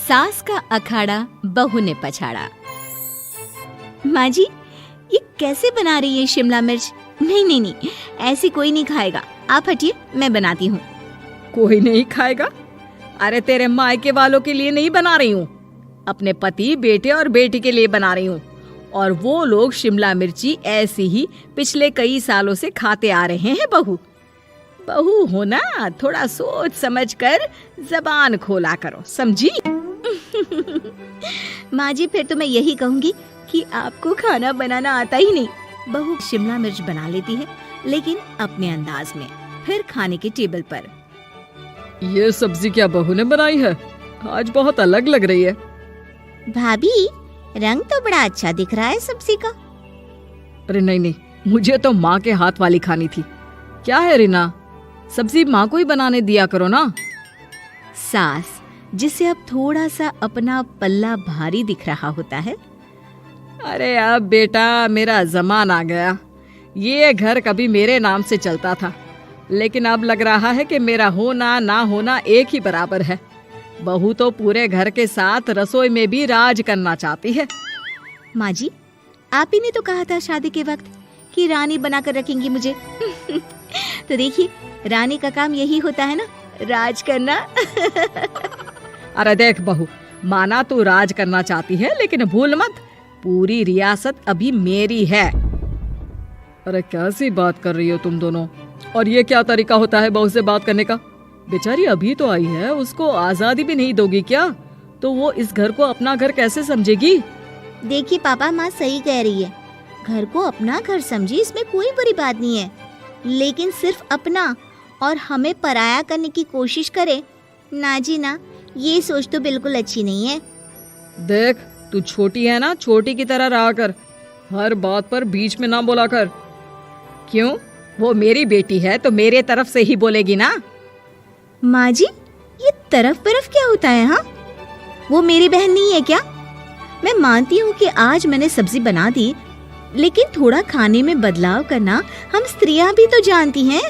सास का अखाड़ा बहू ने पछाड़ा। माँ जी, ये कैसे बना रही है शिमला मिर्च? नहीं नहीं नहीं, ऐसी कोई नहीं खाएगा। आप हटिए, मैं बनाती हूँ। कोई नहीं खाएगा? अरे तेरे मायके वालों के लिए नहीं बना रही हूँ, अपने पति, बेटे और बेटी के लिए बना रही हूँ। और वो लोग शिमला मिर्ची ऐसी ही पिछले कई सालों से खाते आ रहे हैं। बहू बहू हो ना, थोड़ा सोच समझ कर जबान खोला करो, समझी? माँ जी, फिर तो मैं यही कहूँगी कि आपको खाना बनाना आता ही नहीं। बहू शिमला मिर्च बना लेती है, लेकिन अपने अंदाज में। फिर खाने के टेबल पर, ये सब्जी क्या बहू ने बनाई है? आज बहुत अलग लग रही है। भाभी, रंग तो बड़ा अच्छा दिख रहा है सब्जी का। अरे नहीं नहीं, मुझे तो माँ के हाथ वाली खानी थी। क्या है रीना, सब्जी माँ को ही बनाने दिया करो ना। सास, जिसे अब थोड़ा सा अपना पल्ला भारी दिख रहा होता है। अरे अब बेटा मेरा जमाना आ गया। ये घर कभी मेरे नाम से चलता था, लेकिन अब लग रहा है कि मेरा होना ना होना एक ही बराबर है। बहू तो पूरे घर के साथ रसोई में भी राज करना चाहती है। माँ जी, आप ही ने तो कहा था शादी के वक्त कि रानी बनाकर रखेंगी मुझे। तो देखिए, रानी का काम यही होता है ना, राज करना। अरे देख बहू, माना तू राज करना चाहती है, लेकिन भूल मत, पूरी रियासत अभी मेरी है। अरे कैसी बात कर रही हो तुम दोनों? और ये क्या तरीका होता है बहू से बात करने का? बेचारी अभी तो आई है, उसको आजादी भी नहीं दोगी क्या? तो वो इस घर को अपना घर कैसे समझेगी? देखिए पापा, माँ सही कह रही है। घर को अपना घर समझी, इसमें कोई बुरी बात नहीं है। लेकिन सिर्फ अपना और हमें पराया करने की कोशिश करे ना जी ना, ये सोच तो बिल्कुल अच्छी नहीं है। देख, तू छोटी है ना, छोटी की तरह रहा कर। हर बात पर बीच में ना बोला कर। क्यों? वो मेरी बेटी है तो मेरे तरफ से ही बोलेगी ना। माँ जी, ये तरफ परफ क्या होता है? हाँ, वो मेरी बहन नहीं है क्या? मैं मानती हूँ कि आज मैंने सब्जी बना दी, लेकिन थोड़ा खाने में बदलाव करना हम स्त्रियां भी तो जानती हैं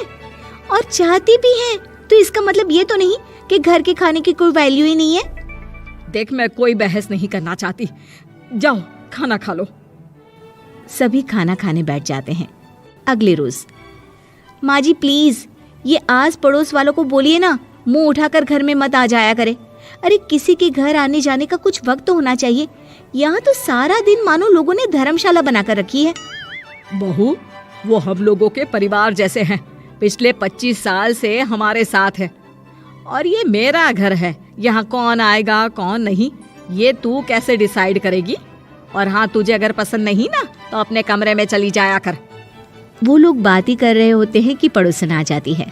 और चाहती भी हैं। तो इसका मतलब ये तो नहीं कि घर के खाने की कोई वैल्यू ही नहीं है। देख, मैं कोई बहस नहीं करना चाहती, जाओ खाना खा लो। सभी खाना खाने बैठ जाते हैं। अगले रोज, माँ जी प्लीज, ये आस पड़ोस वालों को बोलिए ना, मुंह उठाकर घर में मत आ जाया करे। अरे किसी के घर आने जाने का कुछ वक्त तो होना चाहिए। यहाँ तो सारा दिन मानो लोगों ने धर्मशाला बनाकर रखी है। बहू, वो हम लोगों के परिवार जैसे हैं, पिछले 25 साल से हमारे साथ है। और ये मेरा घर है, यहाँ कौन आएगा कौन नहीं, ये तू कैसे डिसाइड करेगी? और हाँ, तुझे अगर पसंद नहीं ना, तो अपने कमरे में चली जाया कर। वो लोग बात ही कर रहे होते हैं कि पड़ोसन आ जाती है।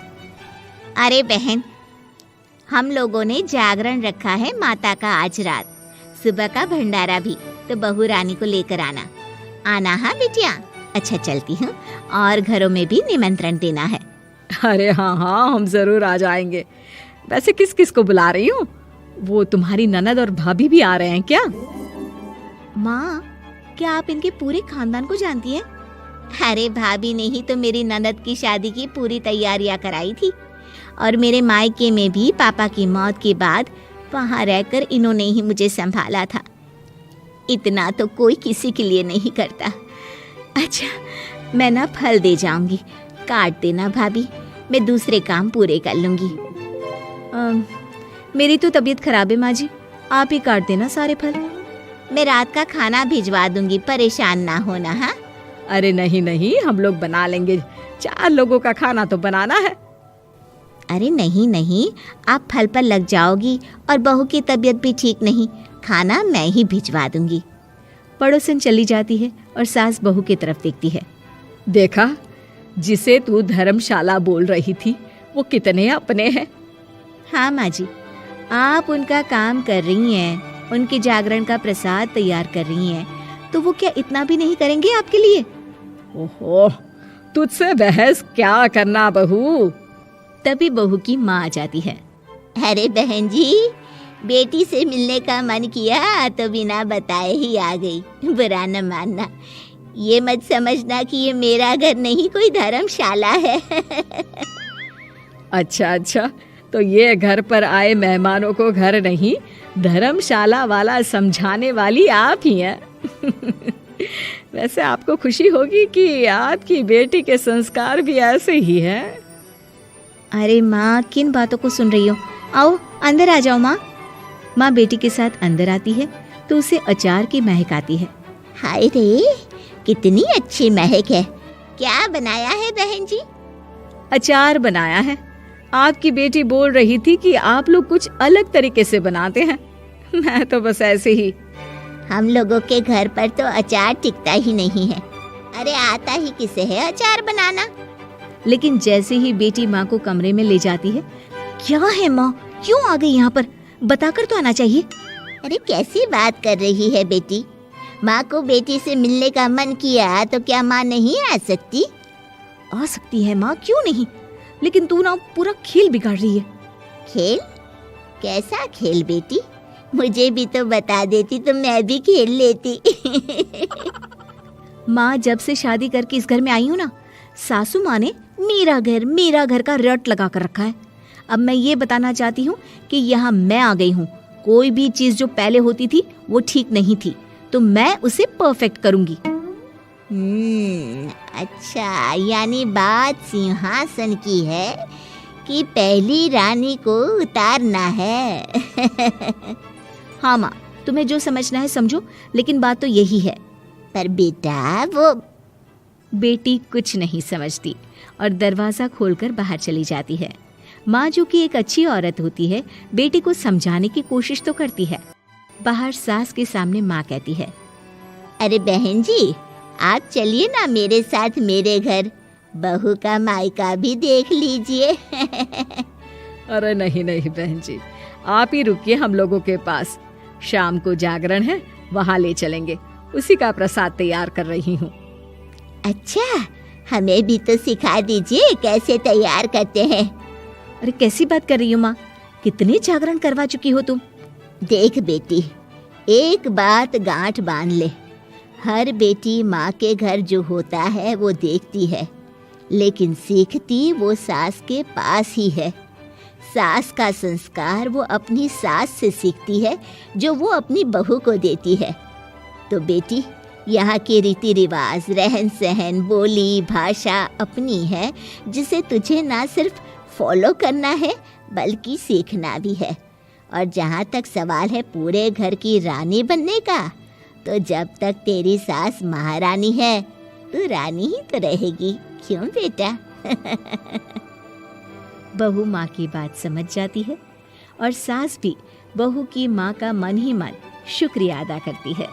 अरे बहन, हम लोगों ने जागरण रखा है माता का आज रात, सुबह का भंडारा भी, तो बहू रानी को लेकर आना हाँ बिटिया। अच्छा चलती हूँ, और घरों में भी निमंत्रण देना है। अरे हाँ हाँ, हम जरूर आ जाएंगे। वैसे किस किस को बुला रही हूँ? वो तुम्हारी ननद और भाभी भी आ रहे हैं क्या? माँ, क्या आप इनके पूरे खानदान को जानती हैं? अरे भाभी ने ही तो मेरी ननद की शादी की पूरी तैयारियां कराई थी, और मेरे मायके में भी पापा की मौत के बाद वहाँ रहकर इन्होंने ही मुझे संभाला था। इतना तो कोई किसी के लिए नहीं करता। अच्छा, मैं ना फल दे जाऊंगी, काट देना भाभी, मैं दूसरे काम पूरे कर लूंगी। मेरी तो तबीयत खराब है माँ जी, आप ही काट देना सारे फल। मैं रात का खाना भिजवा दूंगी, परेशान ना होना। हाँ? अरे नहीं नहीं, हम लोग बना लेंगे, 4 लोगों का खाना तो बनाना है। अरे नहीं नहीं, आप फल पर लग जाओगी, और बहू की तबीयत भी ठीक नहीं, खाना मैं ही भिजवा दूंगी। पड़ोसन चली जाती है और सास बहू की तरफ देखती है। देखा, जिसे तू धर्मशाला बोल रही थी, वो कितने अपने हैं। हाँ माँ जी, आप उनका काम कर रही हैं, उनके जागरण का प्रसाद तैयार कर रही हैं, तो वो क्या इतना भी नहीं करेंगे आपके लिए? ओहो, तुझसे बहस क्या करना बहू। तभी बहू की माँ आ जाती है। अरे बहन जी, बेटी से मिलने का मन किया तो बिना बताए ही आ गई, बुरा न मानना। ये मत समझना कि ये मेरा घर नहीं, कोई धर्मशाला है। अच्छा अच्छा, तो ये घर पर आए मेहमानों को घर नहीं धर्मशाला वाला समझाने वाली आप ही हैं। वैसे आपको खुशी होगी कि आपकी बेटी के संस्कार भी ऐसे ही हैं। अरे माँ, किन बातों को सुन रही हो? आओ अंदर आ जाओ माँ। माँ बेटी के साथ अंदर आती है तो उसे अचार की महक आती है। हाय रे, कितनी अच्छी महक है। क्या बनाया है बहन जी? अचार बनाया है। आपकी बेटी बोल रही थी कि आप लोग कुछ अलग तरीके से बनाते हैं। मैं तो बस ऐसे ही। हम लोगों के घर पर तो अचार टिकता ही नहीं है। अरे आता ही किसे है अचार बनाना। लेकिन जैसे ही बेटी माँ को कमरे में ले जाती है, क्या है माँ, क्यों आ गई यहाँ पर? बताकर तो आना चाहिए। अरे कैसी बात कर रही है बेटी? माँ को बेटी से मिलने का मन किया तो क्या माँ नहीं आ सकती? आ सकती है माँ, क्यों नहीं, लेकिन तू ना पूरा खेल बिगाड़ रही है। खेल? कैसा खेल बेटी? मुझे भी तो बता देती तो मैं भी खेल लेती। माँ, जब से शादी करके इस घर में आई हूँ ना, सासू माँ ने मेरा घर का रट लगा कर रखा है। अब मैं ये बताना चाहती हूँ कि यहाँ मैं आ गई हूँ। कोई भी चीज जो पहले होती थी वो ठीक नहीं थी, तो मैं उसे परफेक्ट करूंगी। अच्छा, यानी बात सिंहासन की है कि पहली रानी को उतारना है। हाँ माँ, तुम्हें जो समझना है समझो, लेकिन बात तो यही है। पर बेटा वो बेटी कुछ नहीं समझती और दरवाजा खोलकर बाहर चली जाती है। माँ, जो कि एक अच्छी औरत होती है, बेटी को समझाने की कोशिश तो करती है। बाहर सास के सामने माँ कहती है, अरे बहन जी, आप चलिए ना मेरे साथ मेरे घर, बहू का मायका भी देख लीजिए। अरे नहीं नहीं बहन जी, आप ही रुकिए हम लोगों के पास। शाम को जागरण है, वहाँ ले चलेंगे। उसी का प्रसाद तैयार कर रही हूँ। अच्छा, हमें भी तो सिखा दीजिए कैसे तैयार करते हैं। अरे कैसी बात कर रही हो माँ, कितने जागरण करवा चुकी हो तुम? देख बेटी, एक बात गांठ बांध ले। हर बेटी माँ के घर जो होता है वो देखती है, लेकिन सीखती वो सास के पास ही है। सास का संस्कार वो अपनी सास से सीखती है, जो वो अपनी बहू को देती है। तो बेटी, यहाँ के रीति रिवाज, रहन सहन, बोली भाषा अपनी है, जिसे तुझे ना सिर्फ फॉलो करना है बल्कि सीखना भी है। और जहाँ तक सवाल है पूरे घर की रानी बनने का, तो जब तक तेरी सास महारानी है, तू रानी ही तो रहेगी। क्यों बेटा? बहू माँ की बात समझ जाती है और सास भी बहू की माँ का मन ही मन शुक्रिया अदा करती है।